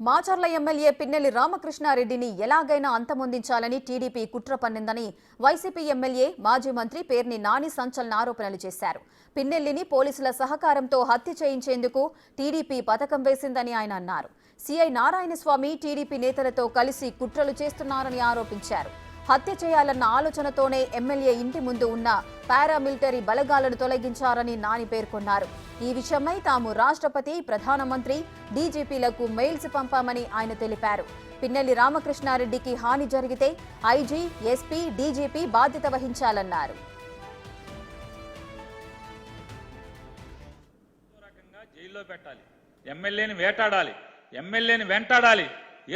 Macherla MLA Pinnelli రామకృష్ణారెడ్డిని ఎలాగైనా అంతమొందించాలని TDP కుట్ర పన్నిందని YCP MLA మాజీ మంత్రి పేర్ని నాని సంచలన ఆరోపణలు చేశారు. పిన్నెల్లిని పోలీసుల సహకారంతో హత్య చేయించేందుకు టీడీపీ పథకం వేసిందని ఆయన అన్నారు. సీఐ నారాయణస్వామి టీడీపీ నేతలతో కలిసి కుట్రలు చేస్తున్నారని ఆరోపించారు. హత్య చేయాలన్న ఆలోచనతోనే ఎమ్మెల్యే ఇంటి ముందు ఉన్న పారామిలిటరీ బలగాలను తొలగించారని నాని పేర్కొన్నారు. ఈ విషయమై తాము రాష్ట్రపతి, ప్రధానమంత్రి, డీజీపీలకు మెయిల్స్ పంపామని ఆయన తెలిపారు. పిన్నెల్లి రామకృష్ణారెడ్డికి హాని జరిగితే ఐజీ, ఎస్పీ, డీజీపీ బాధ్యత వహించాలన్నారు. జైల్లో పెట్టాలి, ఎమ్మెల్యేని వేటాడాలి, ఎమ్మెల్యేని వెంటాడాలి,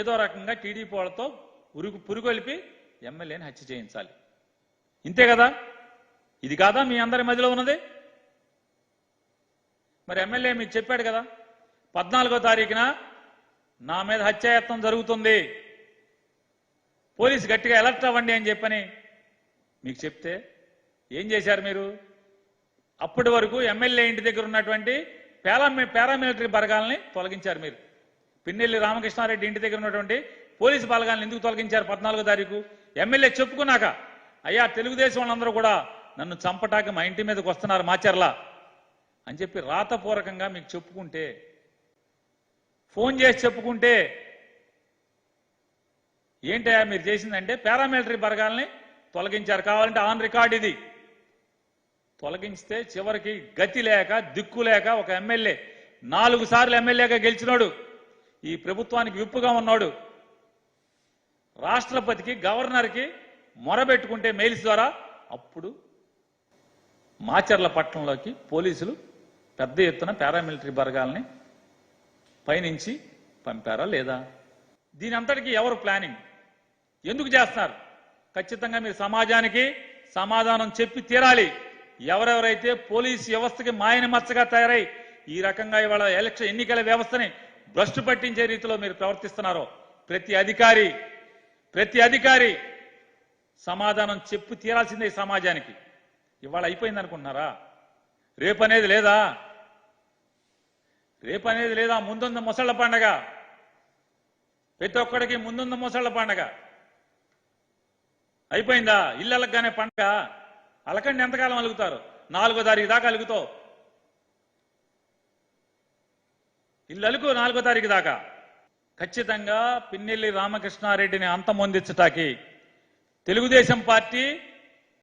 ఏదో రకంగా టీడీపీ వాళ్ళతో పురుగొలిపి ఎమ్మెల్యేని హత్య చేయించాలి. ఇంతే కదా? ఇది కాదా మీ అందరి మధ్యలో ఉన్నది? మరి ఎమ్మెల్యే మీకు చెప్పాడు కదా, 14వ తారీఖున నా మీద హత్యాయత్నం జరుగుతుంది, పోలీసు గట్టిగా అలర్ట్ అవ్వండి అని చెప్పని మీకు చెప్తే ఏం చేశారు మీరు? అప్పటి వరకు ఎమ్మెల్యే ఇంటి దగ్గర ఉన్నటువంటి పారామిలిటరీ బలగాల్ని తొలగించారు మీరు. పిన్నెల్లి రామకృష్ణారెడ్డి ఇంటి దగ్గర ఉన్నటువంటి పోలీసు బలగాలను ఎందుకు తొలగించారు 14వ తారీఖు? ఎమ్మెల్యే చెప్పుకున్నాక, అయ్యా తెలుగుదేశం వాళ్ళందరూ కూడా నన్ను చంపటానికి మా ఇంటి మీదకి వస్తున్నారు మాచర్ల అని చెప్పి రాతపూర్వకంగా మీకు చెప్పుకుంటే, ఫోన్ చేసి చెప్పుకుంటే ఏంటయ్యా మీరు చేసిందంటే పారామిలిటరీ బలగాల్ని తొలగించారు. కావాలంటే ఆన్ రికార్డ్ ఇది. తొలగించితే చివరికి గతి లేక దిక్కు లేక ఒక ఎమ్మెల్యే 4 సార్లు ఎమ్మెల్యేగా గెలిచినోడు, ఈ ప్రభుత్వానికి విప్పుగా ఉన్నాడు, రాష్ట్రపతికి, గవర్నర్కి మొరబెట్టుకుంటే మెయిల్స్ ద్వారా అప్పుడు మాచర్ల పట్టణంలోకి పోలీసులు పెద్ద ఎత్తున పారామిలిటరీ బలగాల్ని పైనుంచి పంపారా లేదా? దీని అంతటికీ ఎవరు ప్లానింగ్? ఎందుకు చేస్తున్నారు? ఖచ్చితంగా మీరు సమాజానికి సమాధానం చెప్పి తీరాలి. ఎవరెవరైతే పోలీసు వ్యవస్థకి మాయని మచ్చగా తయారై ఈ రకంగా ఇవాళ ఎన్నికల వ్యవస్థని భ్రష్టు పట్టించే రీతిలో మీరు ప్రవర్తిస్తున్నారో ప్రతి అధికారి సమాధానం చెప్పు తీరాల్సిందే ఈ సమాజానికి. ఇవాళ అయిపోయింది అనుకుంటున్నారా? రేపనేది లేదా? రేపనేది లేదా? ముందున్న ముసళ్ల పండగ, ప్రతి ఒక్కడికి ముందున్న ముసళ్ల పండగ అయిపోయిందా? ఇల్లు అలగ్గానే పండగ. అలకండి ఎంతకాలం అలుగుతారు? 4వ తారీఖు దాకా అలుగుతావు. ఇల్లు అలుగు 4వ తారీఖు దాకా. ఖచ్చితంగా పిన్నెల్లి రామకృష్ణారెడ్డిని అంతమొందించటానికి తెలుగుదేశం పార్టీ